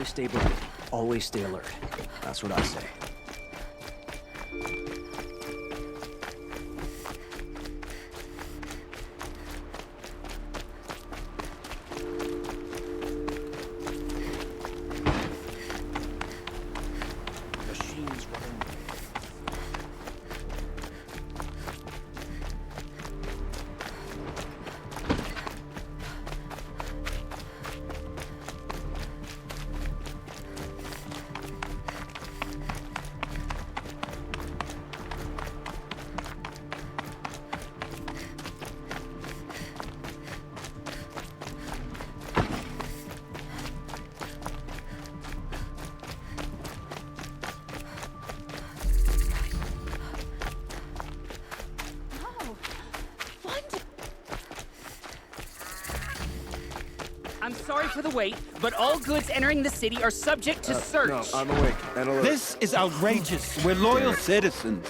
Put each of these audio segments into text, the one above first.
always stay brave. Always stay alert. That's what I say. Machines running. I'm sorry for the wait, but all goods entering the city are subject to search. No, I'm awake and alert. This is outrageous. We're loyal citizens.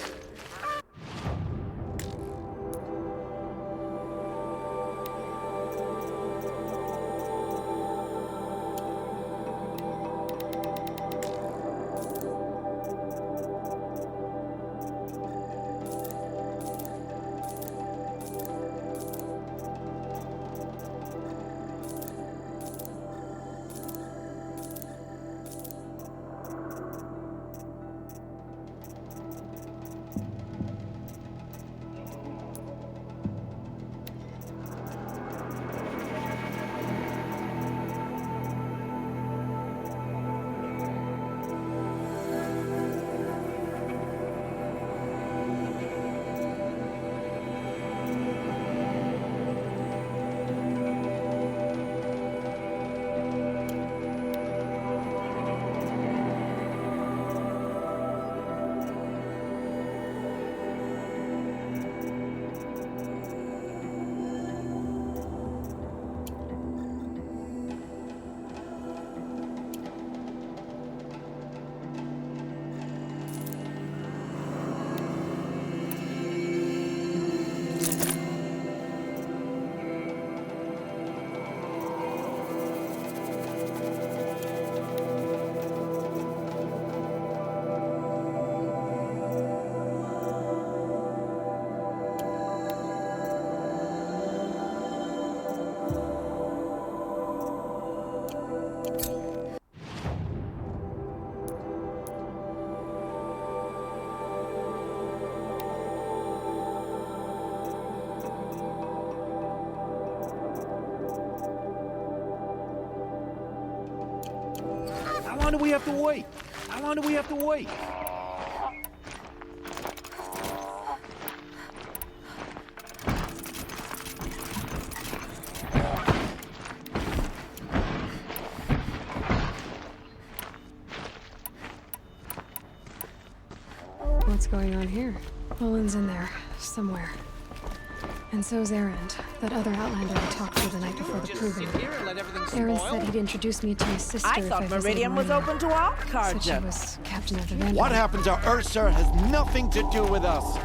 How long do we have to wait? How long do we have to wait? What's going on here? Poland's in there, somewhere. And so's Erend, that other outlander I talked to the night before the proving. Erend said he'd introduce me to his sister I if thought visited Meridian was Meridian. open to all Said she Carja. was captain of the Vanguard. What happened to Ersa has nothing to do with us.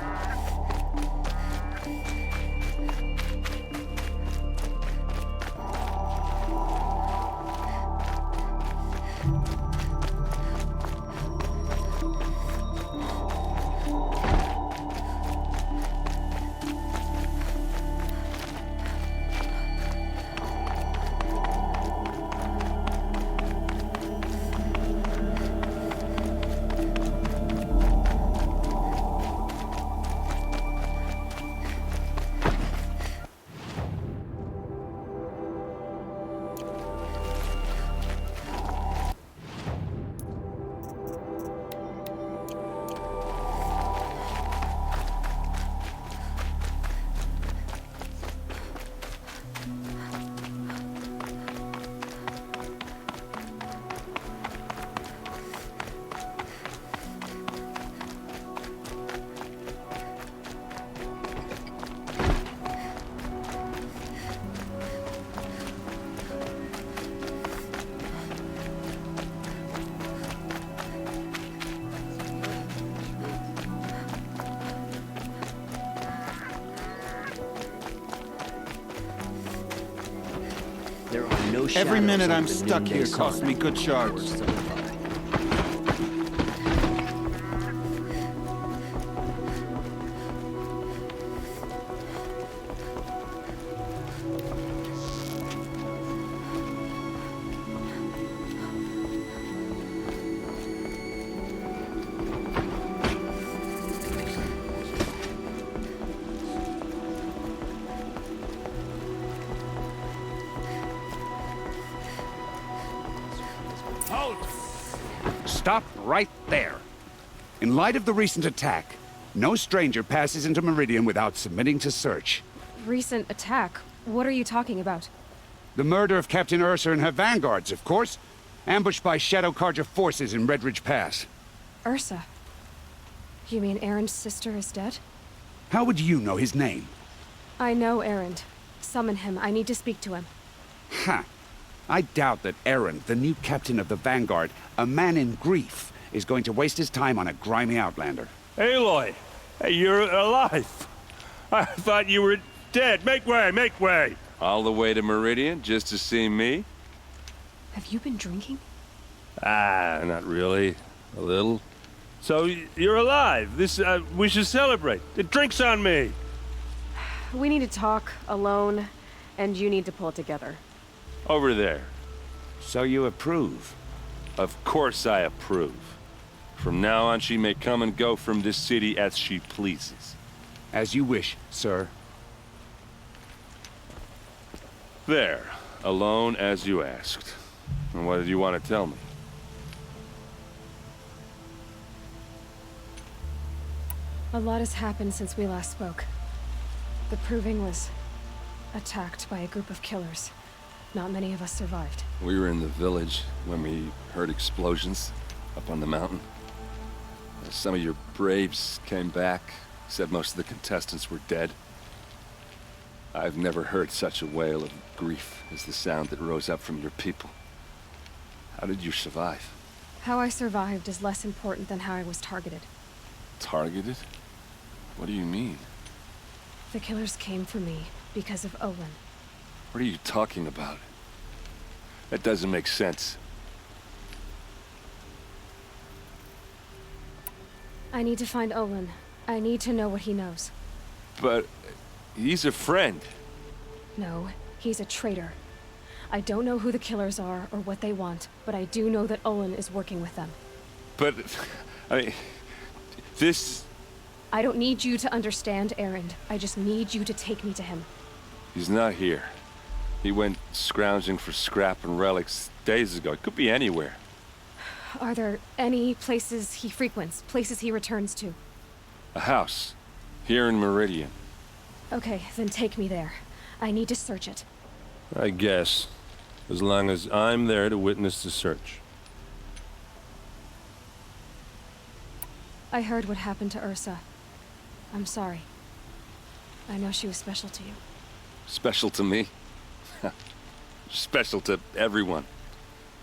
There are no shadows. Every minute I'm under the stuck noonday here sun. costs me good shards. Words simplified. Stop right there. In light of the recent attack, no stranger passes into Meridian without submitting to search. Recent attack? What are you talking about? The murder of Captain Ersa and her vanguards, of course. Ambushed by Shadow Carja forces in Redridge Pass. Ersa? You mean Erend's sister is dead? How would you know his name? I know Erend. Summon him. I need to speak to him. Ha! I doubt that Erend, the new captain of the Vanguard, a man in grief, is going to waste his time on a grimy outlander. Aloy! Hey, you're alive! I thought you were dead. Make way, make way! All the way to Meridian just to see me? Have you been drinking? Ah, not really. A little. So, you're alive. We should celebrate. The drink's on me! We need to talk, alone, and you need to pull it together. Over there. So you approve? Of course I approve. From now on, she may come and go from this city as she pleases. As you wish, sir. There. Alone as you asked. And what did you want to tell me? A lot has happened since we last spoke. The Proving was attacked by a group of killers. Not many of us survived. We were in the village when we heard explosions up on the mountain. Some of your braves came back, said most of the contestants were dead. I've never heard such a wail of grief as the sound that rose up from your people. How did you survive? How I survived is less important than how I was targeted. Targeted? What do you mean? The killers came for me because of Olin. What are you talking about? That doesn't make sense. I need to find Olin. I need to know what he knows. But he's a friend. No, he's a traitor. I don't know who the killers are or what they want, but I do know that Olin is working with them. But, I mean, this... I don't need you to understand, Erend. I just need you to take me to him. He's not here. He went scrounging for scrap and relics days ago. It could be anywhere. Are there any places he frequents, places he returns to? A house. Here in Meridian. Okay, then take me there. I need to search it. I guess. As long as I'm there to witness the search. I heard what happened to Ersa. I'm sorry. I know she was special to you. Special to me? Special to everyone.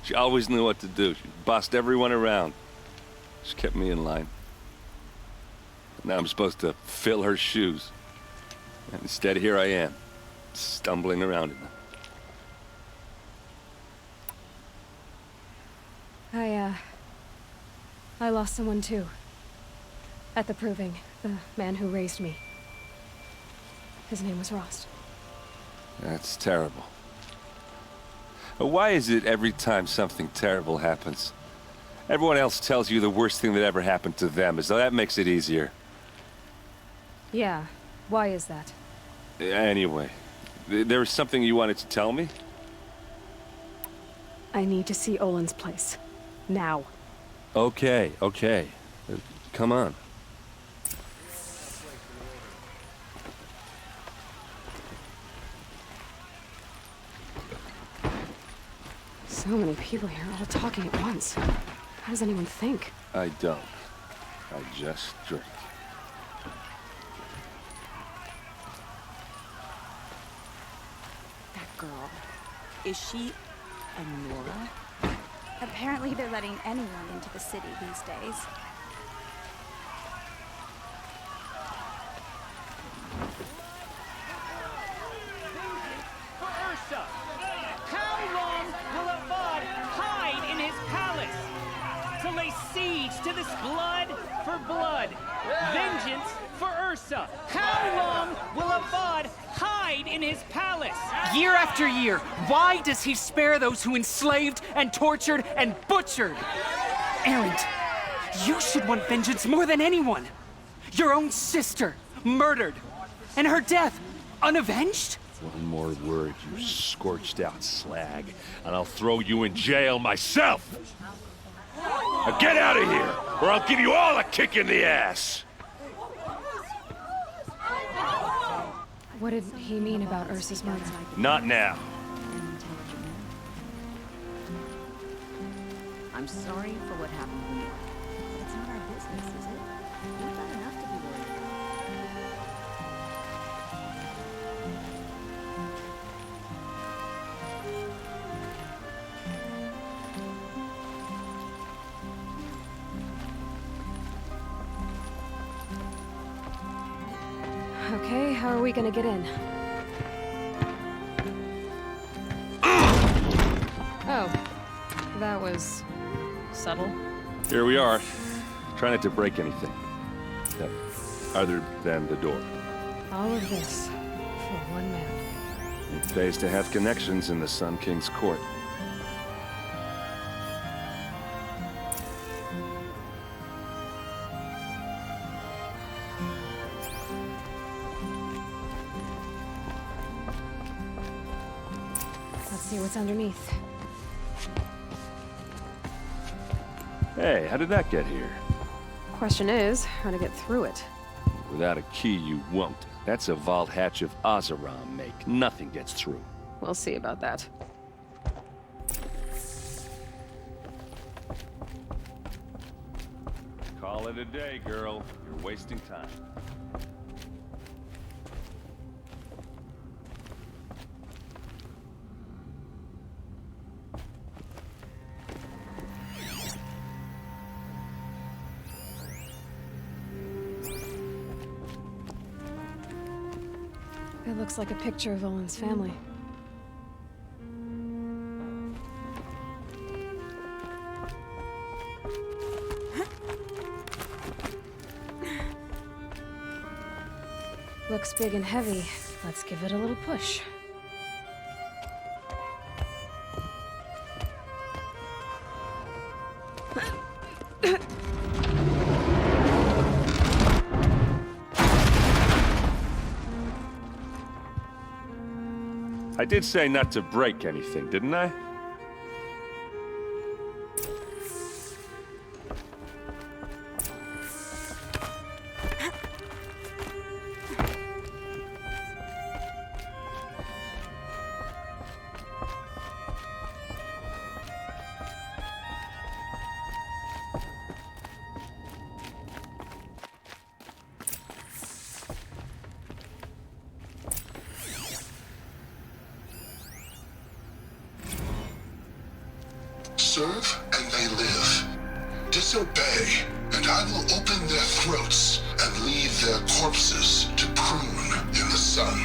She always knew what to do. She bossed everyone around. She kept me in line. Now I'm supposed to fill her shoes. And instead, here I am, stumbling around in them. I lost someone too. At the Proving, the man who raised me. His name was Rost. That's terrible. Why is it every time something terrible happens, everyone else tells you the worst thing that ever happened to them, as though that makes it easier? Yeah, why is that? Anyway, there was something you wanted to tell me? I need to see Olin's place. Now. Okay. Come on. So many people here, all talking at once. How does anyone think? I don't. I just drink. That girl. Is she a Nora? Apparently they're letting anyone into the city these days. For Ersa! Avad! Vengeance for Ersa! How long will Avad hide in his palace? Year after year, why does he spare those who enslaved and tortured and butchered? Erend, you should want vengeance more than anyone. Your own sister, murdered, and her death, unavenged? One more word, you scorched out slag, and I'll throw you in jail myself! Now get out of here, or I'll give you all a kick in the ass! What did he mean about Ursa's murder? Not now. I'm sorry for what happened to you. But it's not our business, is it? We've got enough to be worried about. Okay, how are we gonna get in? Oh, that was subtle. Here we are. Try not to break anything. Yeah. Other than the door. All of this for one man. It pays to have connections in the Sun King's court. Let's see what's underneath. Hey, how did that get here? Question is, how to get through it. Without a key, you won't. That's a vault hatch of Oseram make. Nothing gets through. We'll see about that. Call it a day, girl. You're wasting time. It looks like a picture of Olin's family. Looks big and heavy. Let's give it a little push. I did say not to break anything, didn't I? Serve and they live. Disobey, and I will open their throats and leave their corpses to prune in the sun.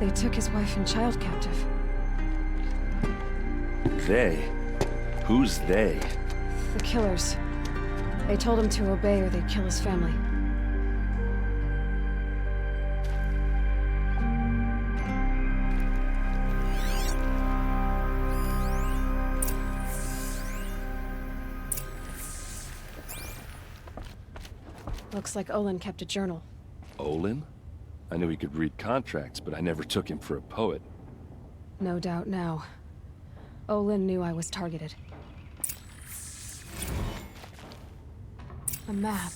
They took his wife and child captive. They? Who's they? The killers. They told him to obey or they'd kill his family. Looks like Olin kept a journal. Olin? I knew he could read contracts, but I never took him for a poet. No doubt now. Olin knew I was targeted. A map.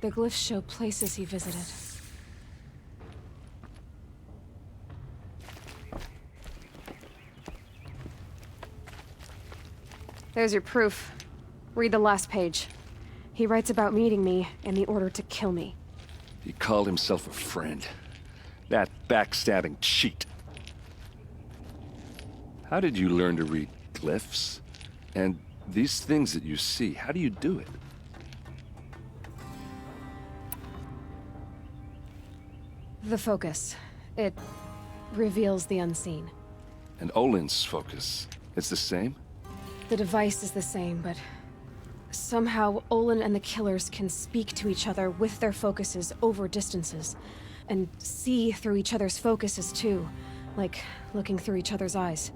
The glyphs show places he visited. There's your proof. Read the last page. He writes about meeting me and the order to kill me. He called himself a friend. That backstabbing cheat. How did you learn to read glyphs? And these things that you see, how do you do it? The focus. It reveals the unseen. And Olin's focus, it's the same? The device is the same, but somehow Olin and the killers can speak to each other with their focuses over distances, and see through each other's focuses too, like looking through each other's eyes.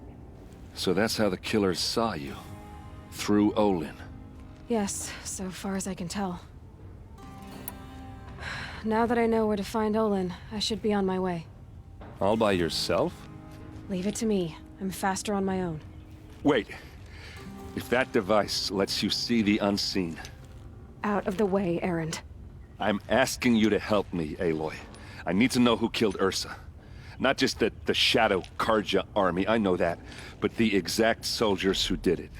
So that's how the killers saw you? Through Olin? Yes, so far as I can tell. Now that I know where to find Olin, I should be on my way. All by yourself? Leave it to me. I'm faster on my own. Wait. If that device lets you see the unseen... Out of the way, Erend. I'm asking you to help me, Aloy. I need to know who killed Ersa. Not just the Shadow Carja army, I know that, but the exact soldiers who did it.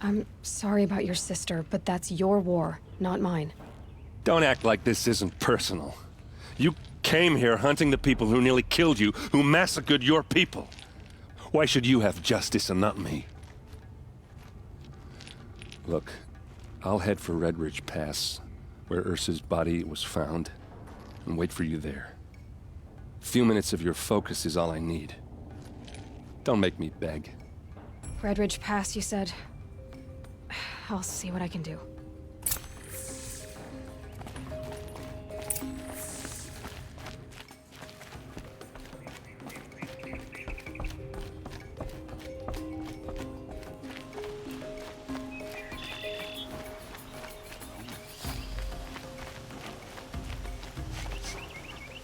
I'm sorry about your sister, but that's your war, not mine. Don't act like this isn't personal. You came here hunting the people who nearly killed you, who massacred your people. Why should you have justice and not me? Look, I'll head for Red Ridge Pass, where Ersa's body was found, and wait for you there. A few minutes of your focus is all I need. Don't make me beg. Red Ridge Pass, you said? I'll see what I can do.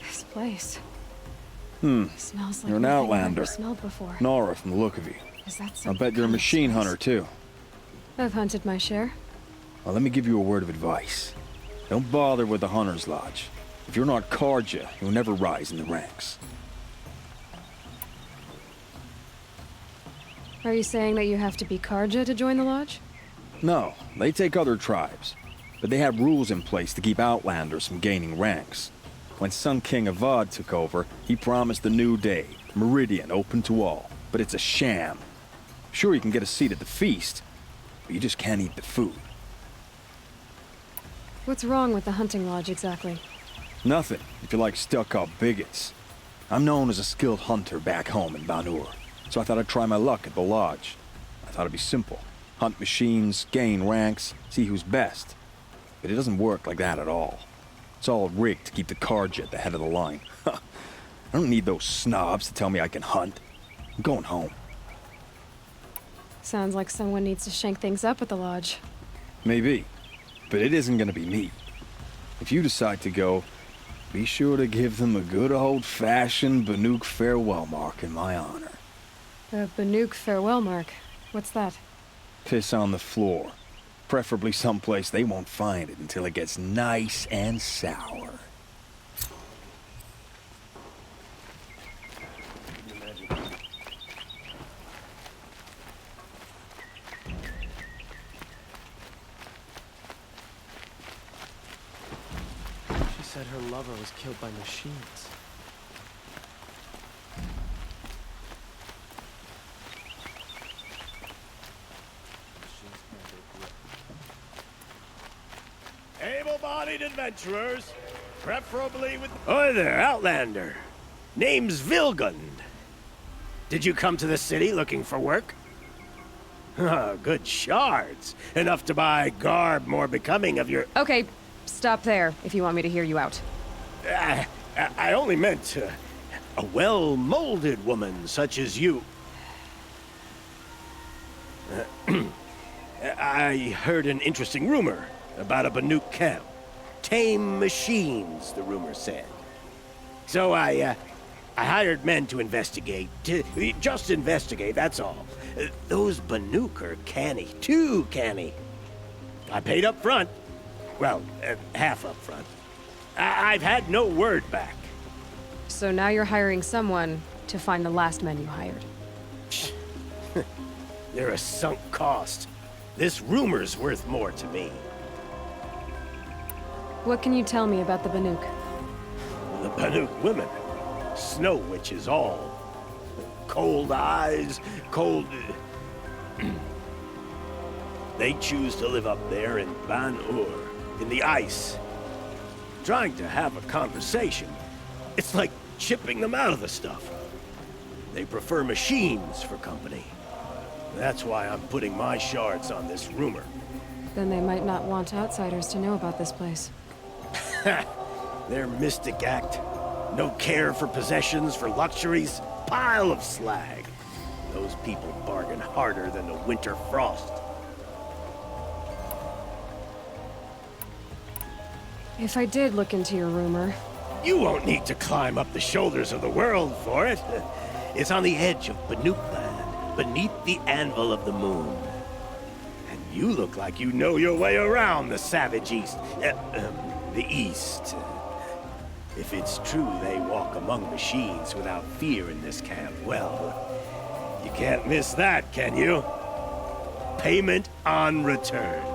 This place. Smells like You're an nothing I've outlander. ever smelled before. Nora from the look of you. Is that I some bet you're a kind of machine spice? hunter, too. I've hunted my share. Well, let me give you a word of advice. Don't bother with the Hunter's Lodge. If you're not Carja, you'll never rise in the ranks. Are you saying that you have to be Carja to join the lodge? No, they take other tribes. But they have rules in place to keep outlanders from gaining ranks. When Sun King Avad took over, he promised a new day, Meridian open to all. But it's a sham. Sure, you can get a seat at the feast, but you just can't eat the food. What's wrong with the hunting lodge exactly? Nothing, if you like stuck-up bigots. I'm known as a skilled hunter back home in Banur, so I thought I'd try my luck at the lodge. I thought it'd be simple. Hunt machines, gain ranks, see who's best. But it doesn't work like that at all. It's all rigged to keep the Carja at the head of the line. I don't need those snobs to tell me I can hunt. I'm going home. Sounds like someone needs to shank things up at the lodge. Maybe, but it isn't gonna be me. If you decide to go, be sure to give them a good old-fashioned Banuk farewell mark in my honor. A Banuk farewell mark. What's that? Piss on the floor. Preferably someplace they won't find it until it gets nice and sour. She said her lover was killed by machines. Able-bodied adventurers, preferably with... Oi there, Outlander. Name's Vilgund. Did you come to the city looking for work? Good shards. Enough to buy garb more becoming of your... Okay, stop there if you want me to hear you out. I only meant a well-molded woman such as you. I heard an interesting rumor about a Banuk camp. Tame machines, the rumor said. So I hired men to investigate. Just investigate, that's all. Those Banuk are canny, too canny. I paid up front. Well, half up front. I've had no word back. So now you're hiring someone to find the last men you hired. They're a sunk cost. This rumor's worth more to me. What can you tell me about the Banuk? The Banuk women. Snow witches all. Cold eyes, cold... They choose to live up there in Ban-Ur, in the ice. Trying to have a conversation. It's like chipping them out of the stuff. They prefer machines for company. That's why I'm putting my shards on this rumor. Then they might not want outsiders to know about this place. Their mystic act. No care for possessions, for luxuries. Pile of slag. Those people bargain harder than the winter frost. If I did look into your rumor... You won't need to climb up the shoulders of the world for it. It's on the edge of Banuk land, beneath the anvil of the moon. And you look like you know your way around the savage east. The east. If it's true they walk among machines without fear in this camp, well, you can't miss that, can you? Payment on return.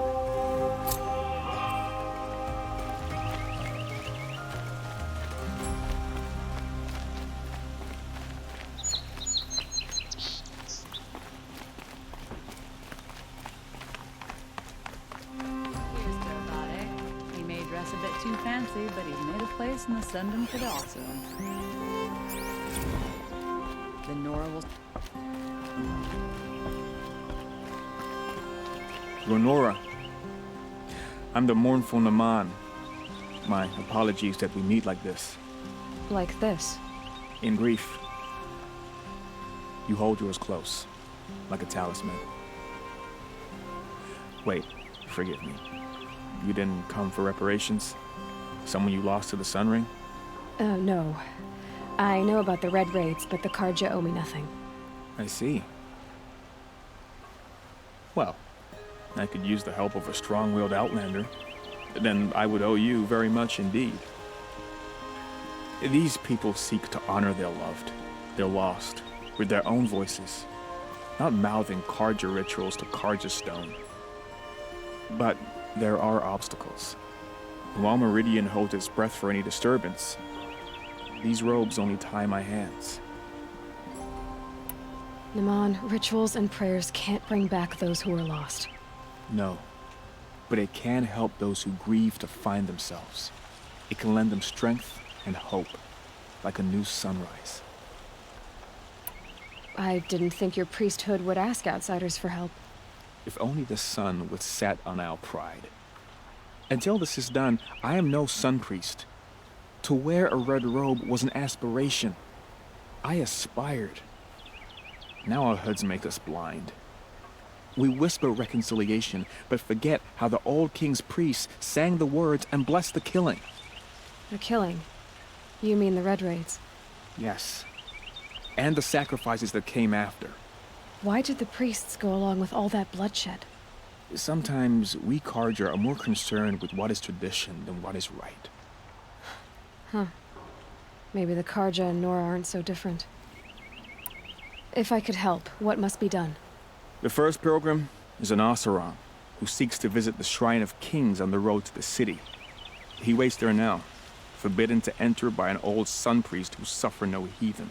A bit too fancy, but he's made a place in the Sundom could also. The Nora will... Ronora, I'm the mournful Naman. My apologies that we meet like this. Like this? In grief. You hold yours close, like a talisman. Wait, forgive me. You didn't come for reparations? Someone you lost to the Sun Ring? No. I know about the Red Raids, but the Carja owe me nothing. I see. Well, I could use the help of a strong-willed outlander. Then I would owe you very much indeed. These people seek to honor their loved, their lost, with their own voices, not mouthing Carja rituals to Carja stone. But there are obstacles. While Meridian holds its breath for any disturbance, these robes only tie my hands. Naman, rituals and prayers can't bring back those who are lost. No, but it can help those who grieve to find themselves. It can lend them strength and hope, like a new sunrise. I didn't think your priesthood would ask outsiders for help. If only the sun would set on our pride. Until this is done, I am no sun priest. To wear a red robe was an aspiration. I aspired. Now our hoods make us blind. We whisper reconciliation, but forget how the old king's priests sang the words and blessed the killing. The killing? You mean the Red Raids? Yes. And the sacrifices that came after. Why did the priests go along with all that bloodshed? Sometimes we Carja are more concerned with what is tradition than what is right. Huh. Maybe the Carja and Nora aren't so different. If I could help, what must be done? The first pilgrim is an Oseram, who seeks to visit the Shrine of Kings on the road to the city. He waits there now, forbidden to enter by an old sun priest who suffer no heathen.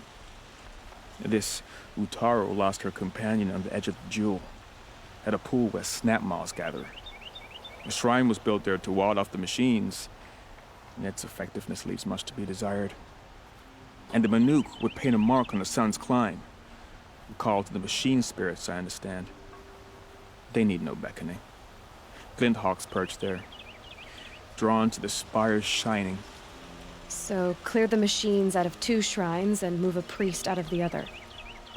This Utaro lost her companion on the edge of the jewel, at a pool where snap moths gather. The shrine was built there to ward off the machines, and its effectiveness leaves much to be desired. And the Banuk would paint a mark on the sun's climb, called to the machine spirits, I understand. They need no beckoning. Glint hawks perch there, drawn to the spires shining. So, clear the machines out of 2 shrines and move a priest out of the other.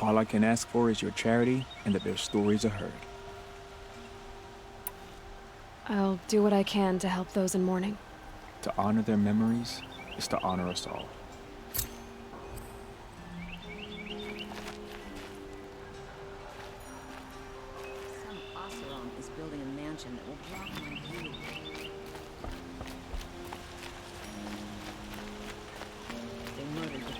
All I can ask for is your charity and that their stories are heard. I'll do what I can to help those in mourning. To honor their memories is to honor us all. Some Oseram is building a mansion that will block my view. They murdered the...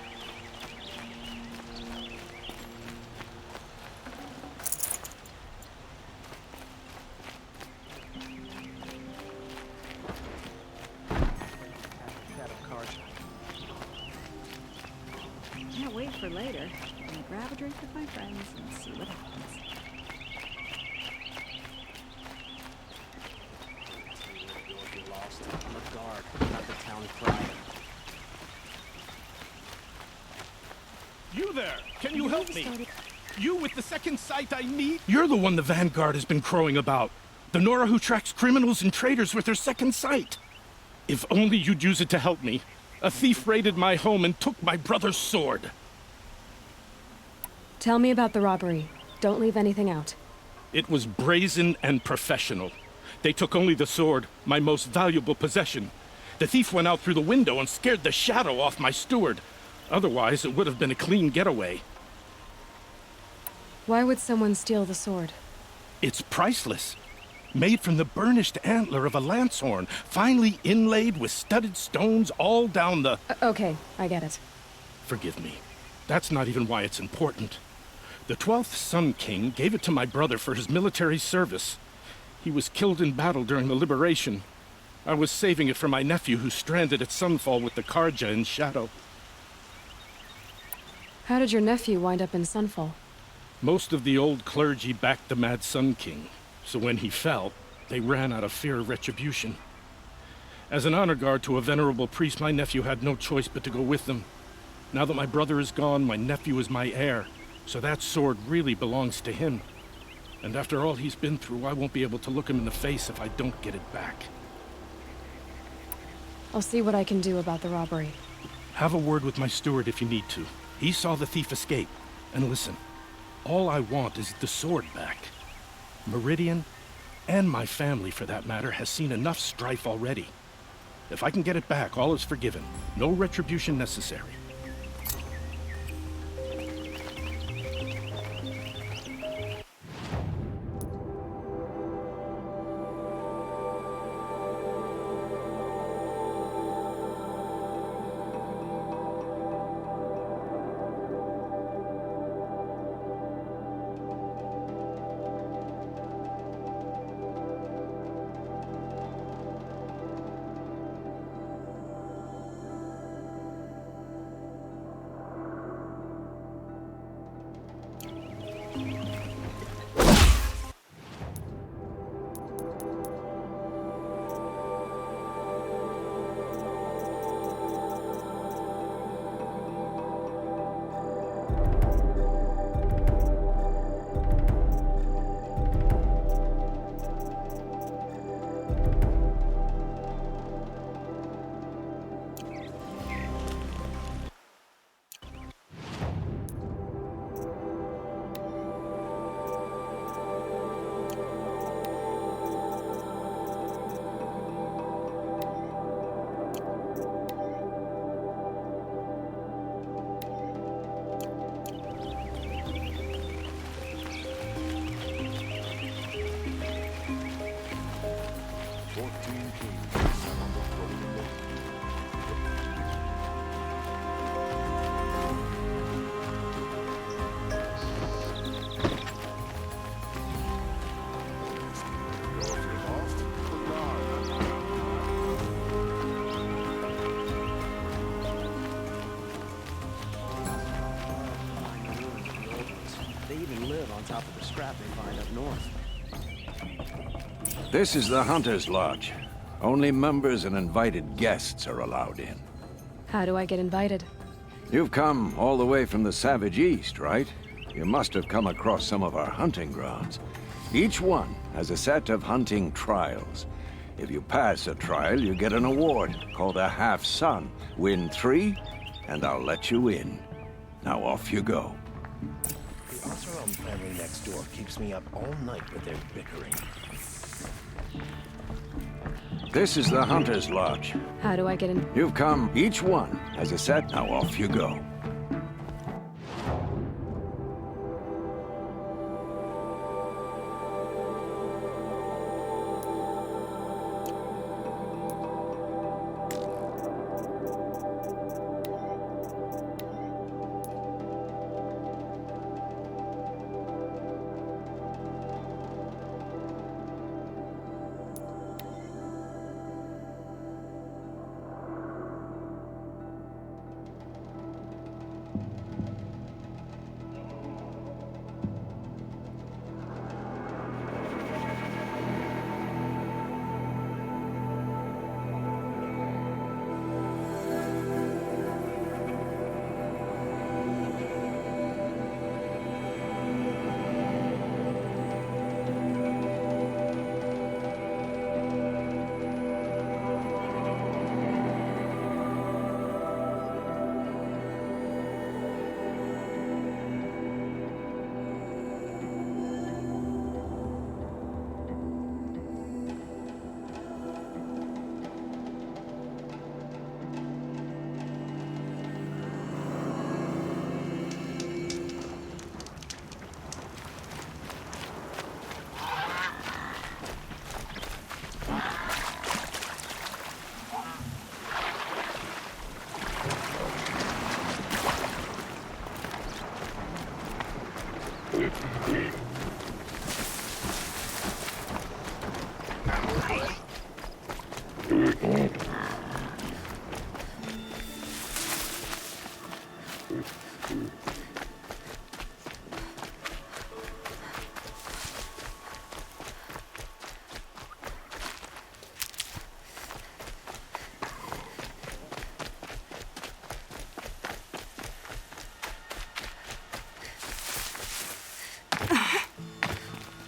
Shadow Carja. Can't wait for later. I'm gonna grab a drink with my friends and see what happens. You'll get lost. I'm a guard, not the town crier. You there! Can you help me? You with the second sight I need? You're the one the Vanguard has been crowing about. The Nora who tracks criminals and traitors with her second sight. If only you'd use it to help me. A thief raided my home and took my brother's sword. Tell me about the robbery. Don't leave anything out. It was brazen and professional. They took only the sword, my most valuable possession. The thief went out through the window and scared the shadow off my steward. Otherwise, it would have been a clean getaway. Why would someone steal the sword? It's priceless. Made from the burnished antler of a lancehorn, finely inlaid with studded stones all down the... Okay, I get it. Forgive me. That's not even why it's important. The 12th Sun King gave it to my brother for his military service. He was killed in battle during the Liberation. I was saving it for my nephew who's stranded at Sunfall with the Carja in Shadow. How did your nephew wind up in Sunfall? Most of the old clergy backed the Mad Sun King, so when he fell, they ran out of fear of retribution. As an honor guard to a venerable priest, my nephew had no choice but to go with them. Now that my brother is gone, my nephew is my heir, so that sword really belongs to him. And after all he's been through, I won't be able to look him in the face if I don't get it back. I'll see what I can do about the robbery. Have a word with my steward if you need to. He saw the thief escape. And listen, all I want is the sword back. Meridian, and my family for that matter, has seen enough strife already. If I can get it back, all is forgiven. No retribution necessary. Top of the scrap they find up north. This is the Hunter's Lodge. Only members and invited guests are allowed in. How do I get invited? You've come all the way from the Savage East, right? You must have come across some of our hunting grounds. Each one has a set of hunting trials. If you pass a trial, you get an award called a half-sun. Win 3, and I'll let you in. Now off you go. The Oseram family next door keeps me up all night with their bickering. This is the Hunter's Lodge. How do I get in? You've come. Each one has a set. Now off you go.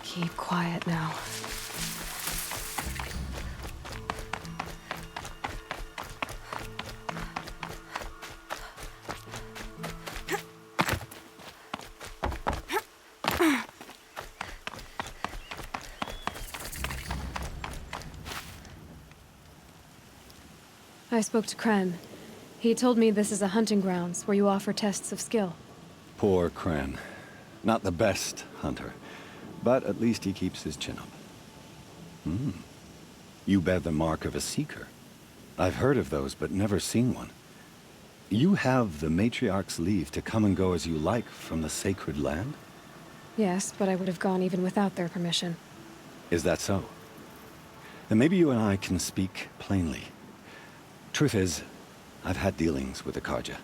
Keep quiet now. I spoke to Kren. He told me this is a hunting grounds where you offer tests of skill. Poor Kren. Not the best hunter, but at least he keeps his chin up. You bear the mark of a seeker. I've heard of those, but never seen one. You have the Matriarch's leave to come and go as you like from the sacred land? Yes, but I would have gone even without their permission. Is that so? Then maybe you and I can speak plainly. Truth is, I've had dealings with the Carja.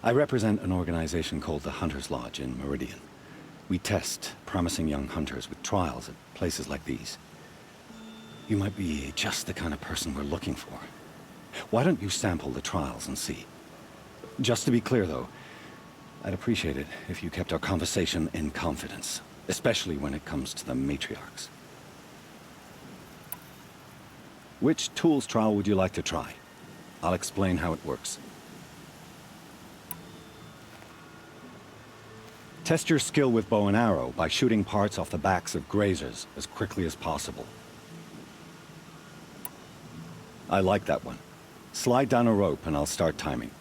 I represent an organization called the Hunter's Lodge in Meridian. We test promising young hunters with trials at places like these. You might be just the kind of person we're looking for. Why don't you sample the trials and see? Just to be clear, though, I'd appreciate it if you kept our conversation in confidence, especially when it comes to the matriarchs. Which tools trial would you like to try? I'll explain how it works. Test your skill with bow and arrow by shooting parts off the backs of grazers as quickly as possible. I like that one. Slide down a rope and I'll start timing.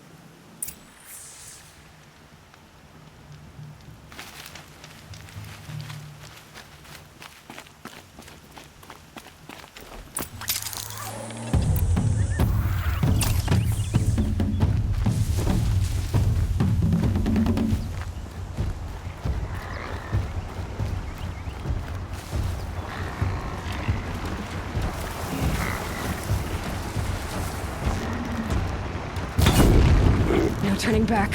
No turning back.